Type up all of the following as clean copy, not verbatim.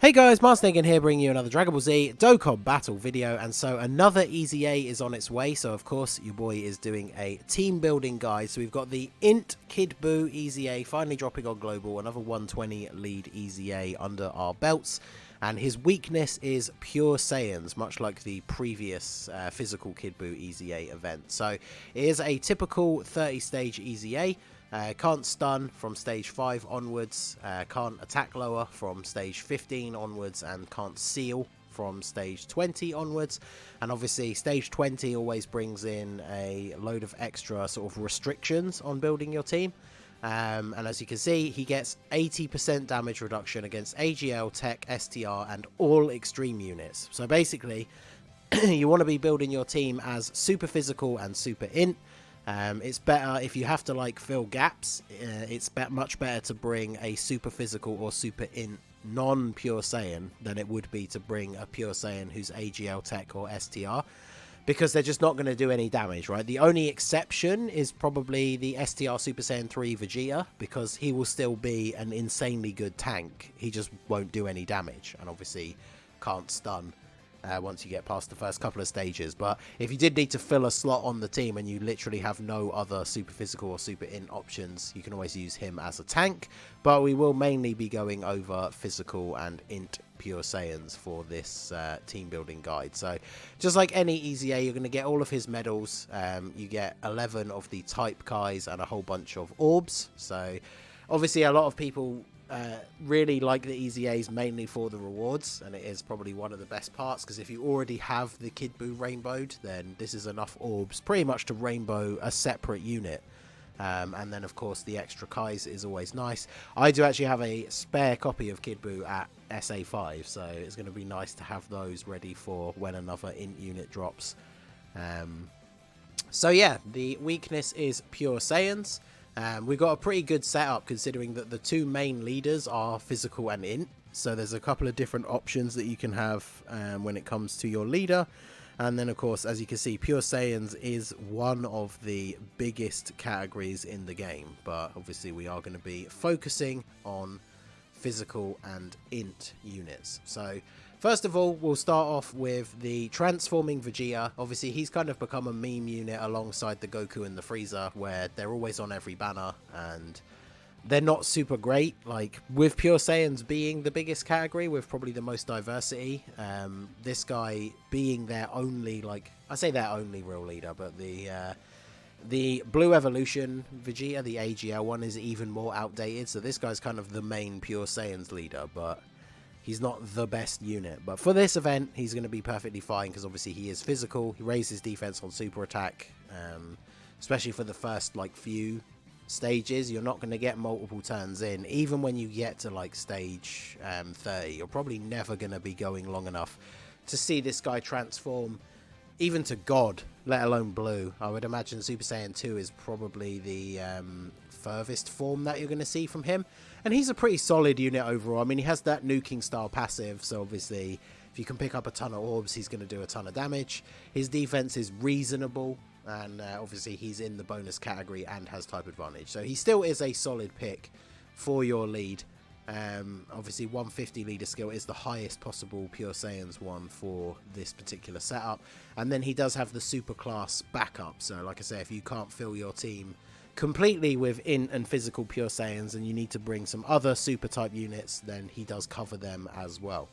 Hey guys, Marsnagan here bringing you another Dragon Ball Z Dokkan battle video, and so another EZA is on its way. So of course your boy is doing a team building guide. So we've got the INT Kid BUU EZA finally dropping on global, another 120 lead EZA under our belts, and his weakness is pure Saiyans, much like the previous physical Kid BUU EZA event. So it is a typical 30 stage EZA. Can't stun from stage 5 onwards, can't attack lower from stage 15 onwards, and can't seal from stage 20 onwards. And obviously stage 20 always brings in a load of extra sort of restrictions on building your team. And as you can see, he gets 80% damage reduction against AGL, Tech, STR, and all extreme units. So basically, you want to be building your team as super physical and super int. It's better if you have to like fill gaps. It's much better to bring a super physical or super int non-pure Saiyan than it would be to bring a pure Saiyan who's AGL, Tech, or STR, because they're just not going to do any damage, right? The only exception is probably the STR Super Saiyan 3 Vegeta, because he will still be an insanely good tank. He just won't do any damage, and obviously can't stun once you get past the first couple of stages. But if you did need to fill a slot on the team and you literally have no other super physical or super int options, you can always use him as a tank. But we will mainly be going over physical and int pure Saiyans for this team building guide. So just like any EZA, you're going to get all of his medals. You get 11 of the type Kais and a whole bunch of orbs. So obviously a lot of people really like the EZAs mainly for the rewards, and it is probably one of the best parts, because if you already have the Kid BUU rainbowed, then this is enough orbs pretty much to rainbow a separate unit. And then of course the extra Kais is always nice. I do actually have a spare copy of Kid BUU at SA5, so it's going to be nice to have those ready for when another int unit drops. So yeah, the weakness is pure Saiyans. We've got a pretty good setup, considering that the two main leaders are physical and int. So there's a couple of different options that you can have when it comes to your leader. And then of course, as you can see, pure Saiyans is one of the biggest categories in the game. But obviously we are going to be focusing on physical and int units. So first of all, we'll start off with the transforming Vegeta. Obviously, he's kind of become a meme unit alongside the Goku and the Frieza, where they're always on every banner, and they're not super great. Like, with pure Saiyans being the biggest category, with probably the most diversity, this guy being their only, like, I say their only real leader, but the Blue Evolution Vegeta, the AGL one, is even more outdated. So this guy's kind of the main pure Saiyans leader, but he's not the best unit. But for this event, he's going to be perfectly fine, because obviously he is physical. He raises defense on super attack, especially for the first like few stages. You're not going to get multiple turns in. Even when you get to like stage 30, you're probably never going to be going long enough to see this guy transform even to God, let alone blue. I would imagine Super Saiyan 2 is probably the furthest form that you're going to see from him. And he's a pretty solid unit overall. I mean, he has that nuking style passive, so obviously if you can pick up a ton of orbs, he's going to do a ton of damage. His defense is reasonable, and obviously he's in the bonus category and has type advantage. So he still is a solid pick for your lead. Obviously 150 leader skill is the highest possible pure Saiyans one for this particular setup. And then he does have the super class backup. So like I say, if you can't fill your team completely with int and physical pure Saiyans and you need to bring some other super type units, then he does cover them as well.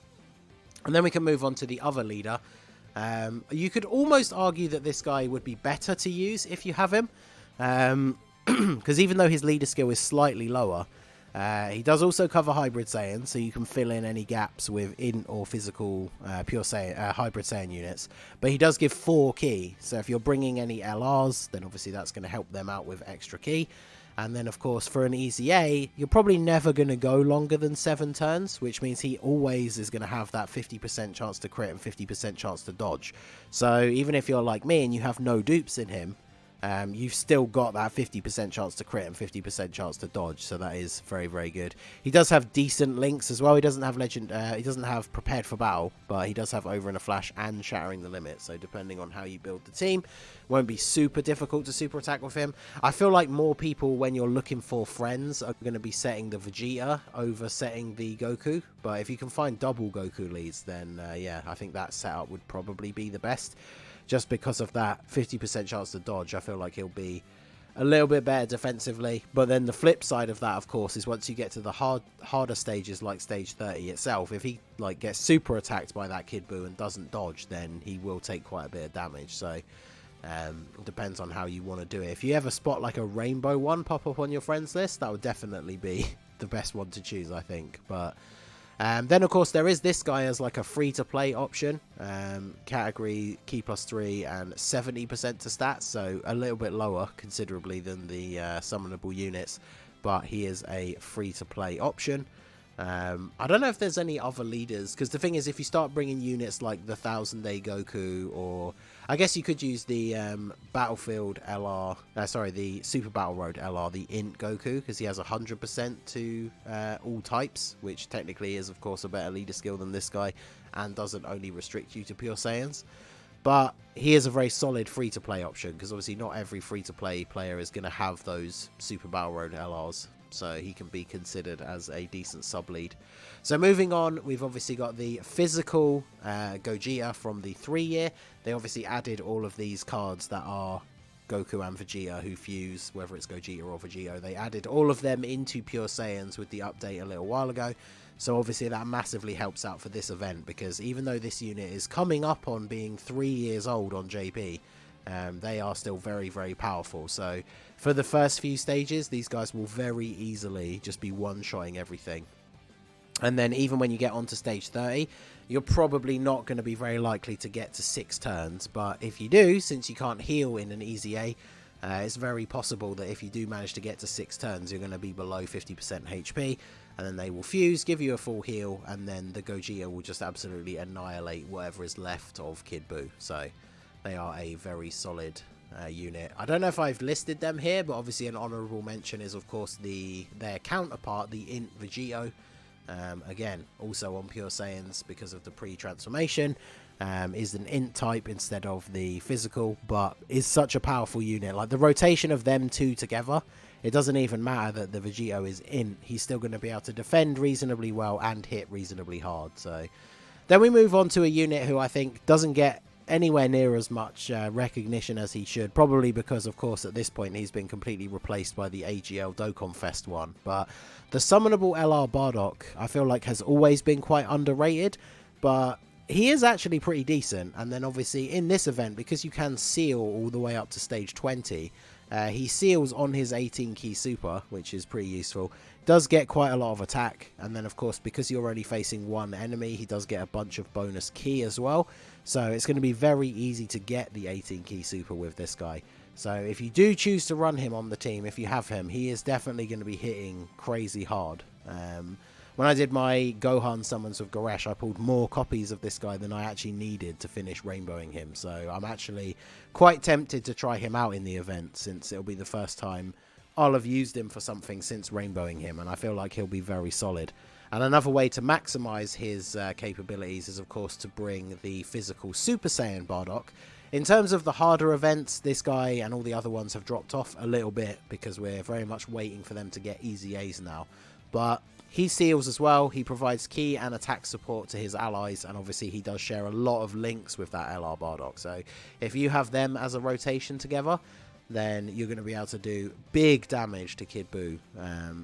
And then we can move on to the other leader. You could almost argue that this guy would be better to use if you have him, because even though his leader skill is slightly lower, he does also cover hybrid Saiyan, so you can fill in any gaps with int or physical pure Saiyan, hybrid Saiyan units. But he does give 4 ki, so if you're bringing any LRs, then obviously that's going to help them out with extra ki. And then of course for an EZA, you're probably never going to go longer than 7 turns, which means he always is going to have that 50% chance to crit and 50% chance to dodge. So even if you're like me and you have no dupes in him, you've still got that 50% chance to crit and 50% chance to dodge, so that is very, very good. He does have decent links as well. He doesn't have he doesn't have prepared for battle, but he does have over in a flash and shattering the limit, so depending on how you build the team, won't be super difficult to super attack with him. I feel like more people, when you're looking for friends, are going to be setting the Vegeta over setting the Goku, but if you can find double Goku leads, then yeah, I think that setup would probably be the best. Just because of that 50% chance to dodge, I feel like he'll be a little bit better defensively. But then the flip side of that, of course, is once you get to the harder stages like stage 30 itself, if he like gets super attacked by that Kid Buu and doesn't dodge, then he will take quite a bit of damage. So it depends on how you want to do it. If you ever spot like a rainbow one pop up on your friends list, that would definitely be the best one to choose, I think. But then, of course, there is this guy as like a free-to-play option. Category Key +3 and 70% to stats, so a little bit lower considerably than the summonable units, but he is a free-to-play option. I don't know if there's any other leaders, because the thing is, if you start bringing units like the 1000-day Goku, or I guess you could use the Battlefield LR, sorry, the Super Battle Road LR, the INT Goku, because he has 100% to all types, which technically is, of course, a better leader skill than this guy, and doesn't only restrict you to pure Saiyans. But he is a very solid free-to-play option, because obviously not every free-to-play player is going to have those Super Battle Road LRs. So he can be considered as a decent sub-lead. So moving on, we've obviously got the physical Gogeta from the 3-year. They obviously added all of these cards that are Goku and Vegeta who fuse, whether it's Gogeta or Vegito. They added all of them into Pure Saiyans with the update a little while ago. So obviously that massively helps out for this event, because even though this unit is coming up on being 3 years old on JP, they are still very, very powerful. So for the first few stages, these guys will very easily just be one-shotting everything. And then even when you get onto stage 30, you're probably not going to be very likely to get to 6 turns. But if you do, since you can't heal in an EZA, it's very possible that if you do manage to get to 6 turns, you're going to be below 50% HP. And then they will fuse, give you a full heal, and then the Gogeta will just absolutely annihilate whatever is left of Kid Buu. So they are a very solid unit. I don't know if I've listed them here, but obviously an honourable mention is, of course, their counterpart, the INT Vegito. Again, also on Pure Saiyans because of the pre-transformation. Is an INT type instead of the physical, but is such a powerful unit. Like the rotation of them two together, it doesn't even matter that the Vegito is INT. He's still going to be able to defend reasonably well and hit reasonably hard. So then we move on to a unit who I think doesn't get anywhere near as much recognition as he should, probably because, of course, at this point he's been completely replaced by the AGL Dokkan Fest one. But the summonable LR Bardock, I feel like, has always been quite underrated, but he is actually pretty decent. And then obviously in this event, because you can seal all the way up to stage 20, he seals on his 18 key super, which is pretty useful. Does get quite a lot of attack, and then of course because you're only facing one enemy, he does get a bunch of bonus key as well. So it's going to be very easy to get the 18 key super with this guy. So if you do choose to run him on the team, if you have him, he is definitely going to be hitting crazy hard. When I did my Gohan summons with Goresh, I pulled more copies of this guy than I actually needed to finish rainbowing him. So I'm actually quite tempted to try him out in the event, since it'll be the first time I'll have used him for something since rainbowing him, and I feel like he'll be very solid. And another way to maximize his capabilities is, of course, to bring the physical Super Saiyan Bardock. In terms of the harder events, this guy and all the other ones have dropped off a little bit because we're very much waiting for them to get easy A's now. But he seals as well. He provides key and attack support to his allies, and obviously he does share a lot of links with that LR Bardock. So if you have them as a rotation together, then you're going to be able to do big damage to Kid Buu.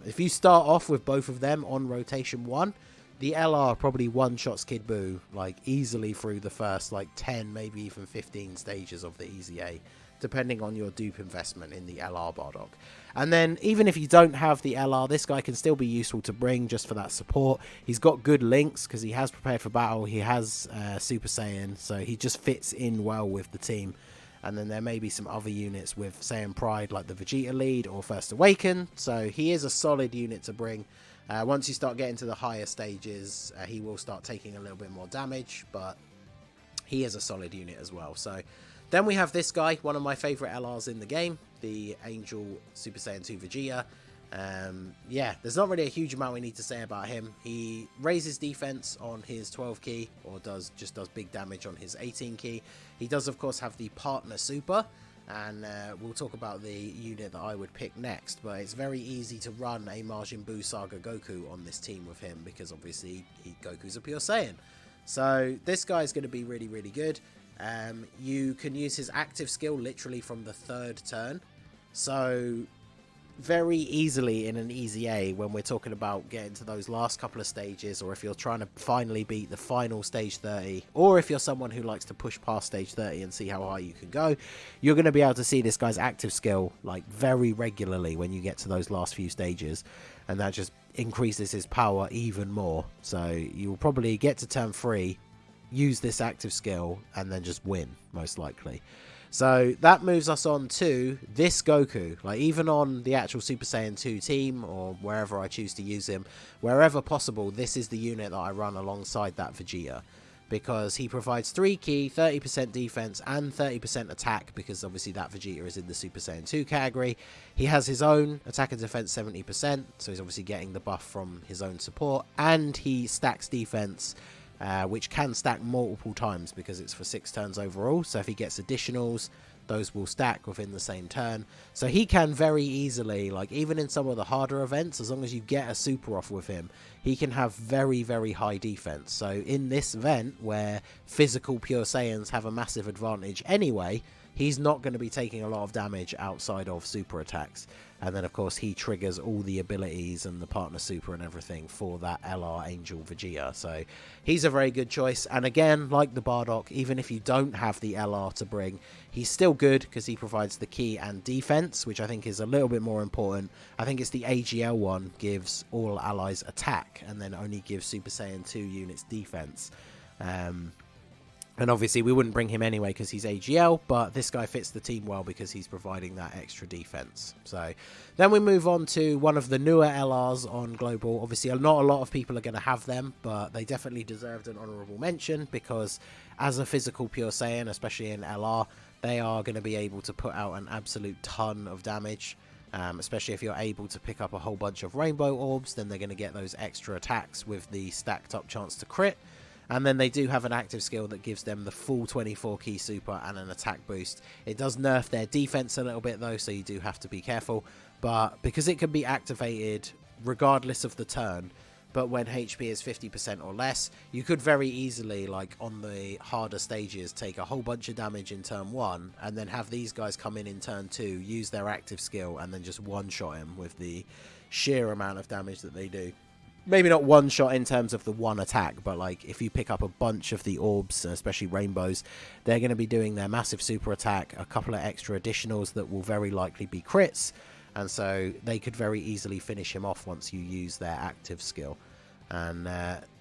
If you start off with both of them on rotation 1, the LR probably one-shots Kid Buu like easily through the first like 10, maybe even 15 stages of the EZA, depending on your dupe investment in the LR Bardock. And then even if you don't have the LR, this guy can still be useful to bring just for that support. He's got good links because he has prepared for battle, he has Super Saiyan, so he just fits in well with the team. And then there may be some other units with Saiyan Pride like the Vegeta lead or First Awaken, so he is a solid unit to bring. Once you start getting to the higher stages, he will start taking a little bit more damage, but he is a solid unit as well. So Then we have this guy, one of my favourite LRs in the game, the Angel Super Saiyan 2 Vegeta. Yeah, there's not really a huge amount we need to say about him. He raises defense on his 12 key, or just does big damage on his 18 key. He does, of course, have the partner super, and we'll talk about the unit that I would pick next. But it's very easy to run a Majin Buu Saga Goku on this team with him, because obviously Goku's a pure Saiyan. So this guy's going to be really, really good. You can use his active skill literally from the 3rd turn. So very easily in an EZA, when we're talking about getting to those last couple of stages, or if you're trying to finally beat the final stage 30, or if you're someone who likes to push past stage 30 and see how high you can go, you're going to be able to see this guy's active skill like very regularly when you get to those last few stages, and that just increases his power even more. So you'll probably get to turn 3, use this active skill, and then just win, most likely. So that moves us on to this Goku. Like, even on the actual Super Saiyan 2 team, or wherever I choose to use him, wherever possible, this is the unit that I run alongside that Vegeta, because he provides 3 key, 30% defense, and 30% attack, because obviously that Vegeta is in the Super Saiyan 2 category. He has his own attack and defense 70%, so he's obviously getting the buff from his own support, and he stacks defense, which can stack multiple times because it's for 6 turns overall. So if he gets additionals, those will stack within the same turn. So he can very easily, like even in some of the harder events, as long as you get a super off with him, he can have very, very high defense. So in this event where physical pure Saiyans have a massive advantage anyway, he's not going to be taking a lot of damage outside of super attacks. And then, of course, he triggers all the abilities and the partner super and everything for that LR Angel Vegeta. So he's a very good choice. And again, like the Bardock, even if you don't have the LR to bring, he's still good because he provides the key and defense, which I think is a little bit more important. I think it's the AGL one gives all allies attack and then only gives Super Saiyan 2 units defense. And obviously we wouldn't bring him anyway because he's AGL, but this guy fits the team well because he's providing that extra defense. So then we move on to one of the newer LRs on Global. Obviously not a lot of people are going to have them, but they definitely deserved an honourable mention because as a physical pure Saiyan, especially in LR, they are going to be able to put out an absolute ton of damage. Especially if you're able to pick up a whole bunch of rainbow orbs, then they're going to get those extra attacks with the stacked up chance to crit. And then they do have an active skill that gives them the full 24 key super and an attack boost. It does nerf their defense a little bit though, so you do have to be careful. But because it can be activated regardless of the turn, but when HP is 50% or less, you could very easily, like on the harder stages, take a whole bunch of damage in turn 1 and then have these guys come in turn 2, use their active skill and then just one-shot him with the sheer amount of damage that they do. Maybe not one shot in terms of the one attack, but like if you pick up a bunch of the orbs, especially rainbows, they're going to be doing their massive super attack, a couple of extra additionals that will very likely be crits, and so they could very easily finish him off once you use their active skill. And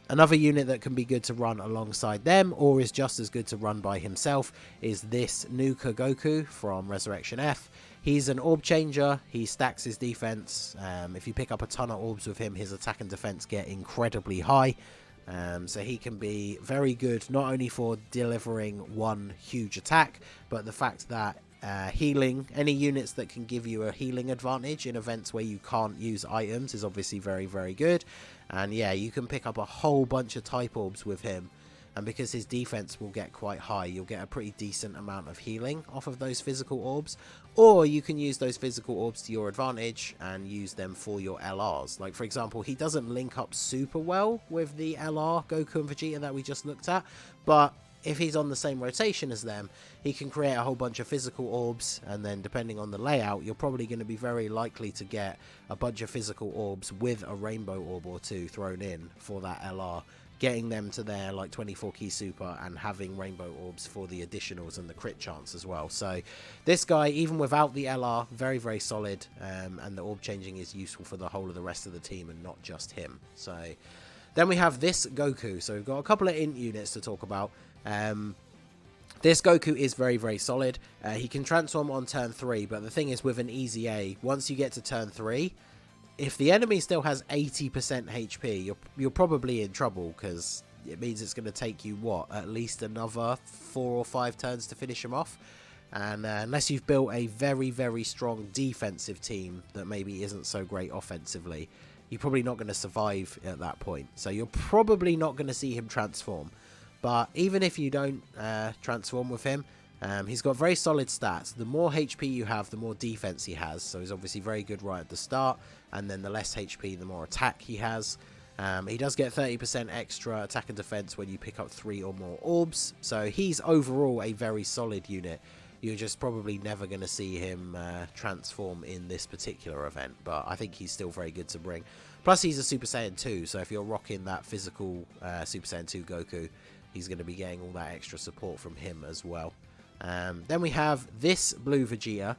another unit that can be good to run alongside them, or is just as good to run by himself, is this Nuka Goku from Resurrection F. He's an orb changer, he stacks his defense. If you pick up a ton of orbs with him, his attack and defense get incredibly high. So he can be very good, not only for delivering one huge attack, but the fact that healing, any units that can give you a healing advantage in events where you can't use items is obviously very, very good. And yeah, you can pick up a whole bunch of type orbs with him. And because his defense will get quite high, you'll get a pretty decent amount of healing off of those physical orbs. Or you can use those physical orbs to your advantage and use them for your LRs. Like, for example, he doesn't link up super well with the LR Goku and Vegeta that we just looked at. But if he's on the same rotation as them, he can create a whole bunch of physical orbs. And then depending on the layout, you're probably going to be very likely to get a bunch of physical orbs with a rainbow orb or two thrown in for that LR, getting them to their like 24 key super and having rainbow orbs for the additionals and the crit chance as well. So this guy, even without the LR, very, very solid, and the orb changing is useful for the whole of the rest of the team and not just him. So then we have this Goku. So we've got a couple of INT units to talk about. This Goku is very, very solid. He can transform on turn 3, but the thing is with an EZA, once you get to turn 3, if the enemy still has 80% HP, you're probably in trouble, because it means it's going to take you, what, at least another 4 or 5 turns to finish him off. And unless you've built a very, very strong defensive team that maybe isn't so great offensively, you're probably not going to survive at that point. So you're probably not going to see him transform. But even if you don't transform with him, he's got very solid stats. The more HP you have, the more defense he has. So he's obviously very good right at the start. And then the less HP, the more attack he has. He does get 30% extra attack and defense when you pick up 3 or more orbs. So he's overall a very solid unit. You're just probably never going to see him transform in this particular event. But I think he's still very good to bring. Plus, he's a Super Saiyan 2. So if you're rocking that physical Super Saiyan 2 Goku, he's going to be getting all that extra support from him as well. Then we have this blue Vegeta.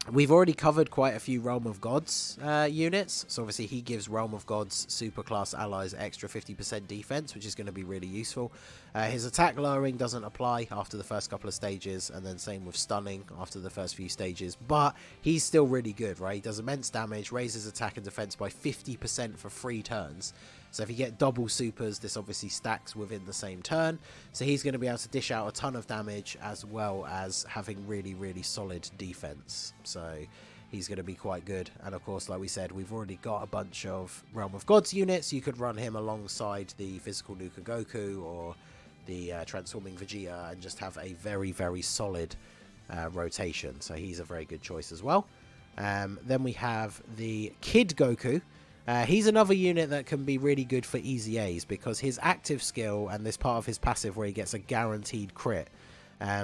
We've already covered quite a few Realm of Gods units. So obviously he gives Realm of Gods superclass allies extra 50% defense, which is going to be really useful. His attack lowering doesn't apply after the first couple of stages, and then same with stunning after the first few stages. But he's still really good, right? He does immense damage, raises attack and defense by 50% for 3 turns. So if you get double supers, this obviously stacks within the same turn. So he's going to be able to dish out a ton of damage as well as having really, really solid defense. So he's going to be quite good. And of course, like we said, we've already got a bunch of Realm of Gods units. You could run him alongside the physical Nuka Goku or the transforming Vegeta and just have a very, very solid rotation. So he's a very good choice as well. Then we have the Kid Goku. He's another unit that can be really good for easy A's because his active skill and this part of his passive where he gets a guaranteed crit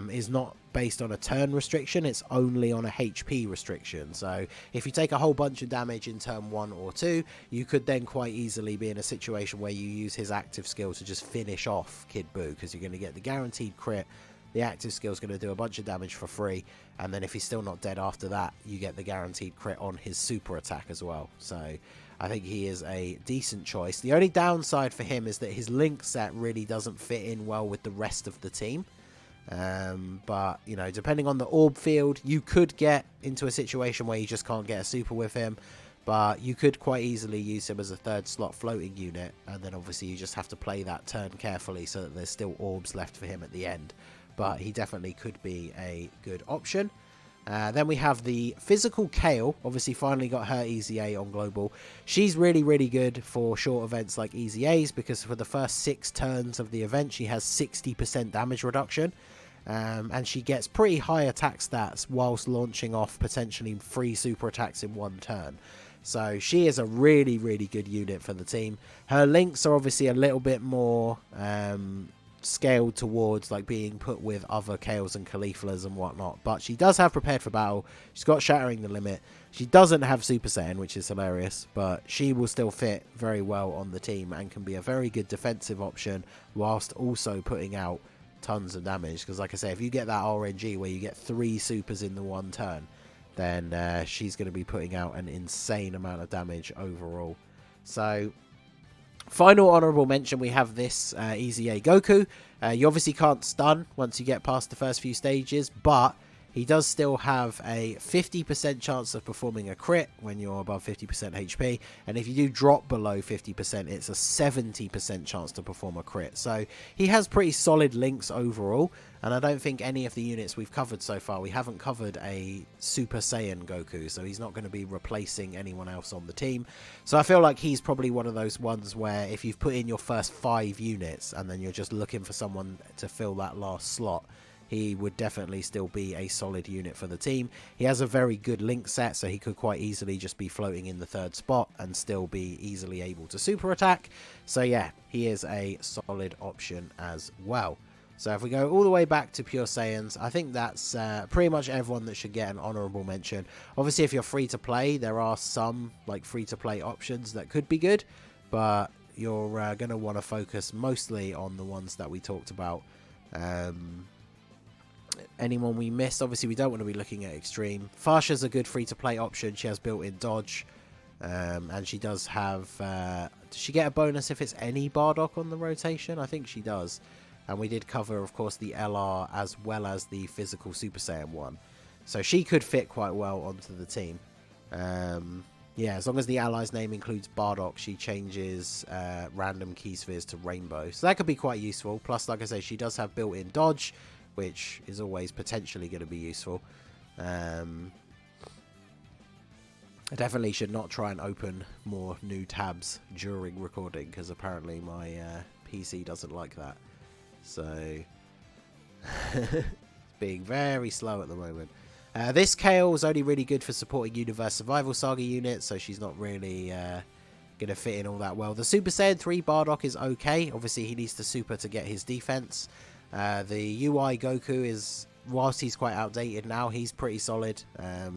is not based on a turn restriction, it's only on a HP restriction. So if you take a whole bunch of damage in turn 1 or 2, you could then quite easily be in a situation where you use his active skill to just finish off Kid Buu because you're going to get the guaranteed crit. The active skill is going to do a bunch of damage for free, and then if he's still not dead after that, you get the guaranteed crit on his super attack as well. So I think he is a decent choice. The only downside for him is that his link set really doesn't fit in well with the rest of the team. But, you know, depending on the orb field, you could get into a situation where you just can't get a super with him. But you could quite easily use him as a 3rd slot floating unit. And then obviously you just have to play that turn carefully so that there's still orbs left for him at the end. But he definitely could be a good option. Then we have the physical Kale. Obviously finally got her Easy A on Global. She's really, really good for short events like Easy A's because for the first 6 turns of the event, she has 60% damage reduction. And she gets pretty high attack stats whilst launching off potentially 3 super attacks in 1 turn. So she is a really, really good unit for the team. Her links are obviously a little bit more scaled towards like being put with other Kales and Cauliflas and whatnot, but she does have Prepared for Battle. She's got Shattering the Limit. She doesn't have Super Saiyan, which is hilarious, but she will still fit very well on the team and can be a very good defensive option whilst also putting out tons of damage, because like I say, if you get that RNG where you get 3 supers in the 1 turn, then she's going to be putting out an insane amount of damage overall. So final honourable mention, we have this Easy A Goku. You obviously can't stun once you get past the first few stages, but he does still have a 50% chance of performing a crit when you're above 50% HP. And if you do drop below 50%, it's a 70% chance to perform a crit. So he has pretty solid links overall. And I don't think any of the units we've covered so far, we haven't covered a Super Saiyan Goku. So he's not going to be replacing anyone else on the team. So I feel like he's probably one of those ones where if you've put in your first 5 units and then you're just looking for someone to fill that last slot, he would definitely still be a solid unit for the team. He has a very good link set, so he could quite easily just be floating in the 3rd spot and still be easily able to super attack. So yeah, he is a solid option as well. So if we go all the way back to Pure Saiyans, I think that's pretty much everyone that should get an honourable mention. Obviously, if you're free to play, there are some like free to play options that could be good, but you're going to want to focus mostly on the ones that we talked about. Anyone we missed, obviously we don't want to be looking at Extreme. Fasha's a good free-to-play option. She has built-in dodge, and she does have... does she get a bonus if it's any Bardock on the rotation? I think she does. And we did cover, of course, the LR as well as the physical Super Saiyan one. So she could fit quite well onto the team. Yeah, as long as the ally's name includes Bardock, she changes random key spheres to rainbow. So that could be quite useful. Plus, like I say, she does have built-in dodge, which is always potentially going to be useful. I definitely should not try and open more new tabs during recording, because apparently my PC doesn't like that. So it's being very slow at the moment. This Kale is only really good for supporting Universe Survival Saga units, so she's not really going to fit in all that well. The Super Saiyan 3 Bardock is okay. Obviously, he needs to super to get his defense. The UI Goku is, whilst he's quite outdated now, he's pretty solid.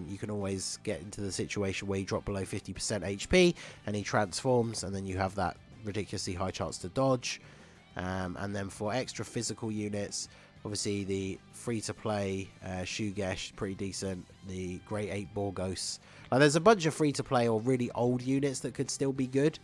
You can always get into the situation where you drop below 50% HP and he transforms, and then you have that ridiculously high chance to dodge. And then for extra physical units, obviously the free-to-play Shugesh, pretty decent. The Great 8 Borgos. There's a bunch of free-to-play or really old units that could still be good.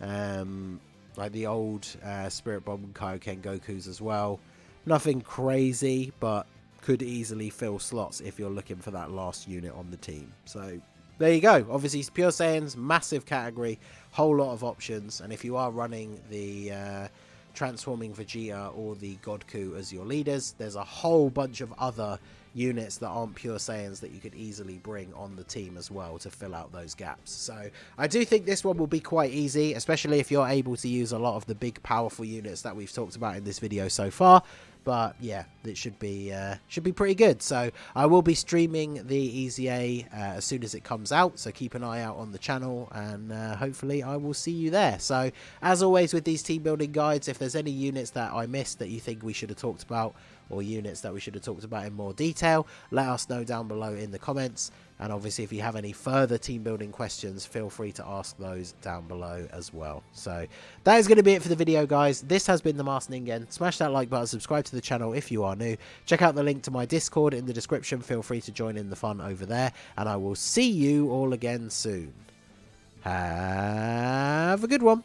Like the old Spirit Bomb and Kaioken Gokus as well. Nothing crazy, but could easily fill slots if you're looking for that last unit on the team. So there you go. Obviously, Pure Saiyans, massive category, whole lot of options. And if you are running the Transforming Vegeta or the Godku as your leaders, there's a whole bunch of other units that aren't Pure Saiyans that you could easily bring on the team as well to fill out those gaps. So I do think this one will be quite easy, especially if you're able to use a lot of the big powerful units that we've talked about in this video so far. But yeah, it should be pretty good. So I will be streaming the EZA as soon as it comes out. So keep an eye out on the channel, and hopefully I will see you there. So as always with these team building guides, if there's any units that I missed that you think we should have talked about, or units that we should have talked about in more detail, let us know down below in the comments. And obviously, if you have any further team building questions, feel free to ask those down below as well. So that is going to be it for the video, guys. This has been the Master Ningen. Smash that like button, subscribe to the channel if you are new. Check out the link to my Discord in the description. Feel free to join in the fun over there. And I will see you all again soon. Have a good one.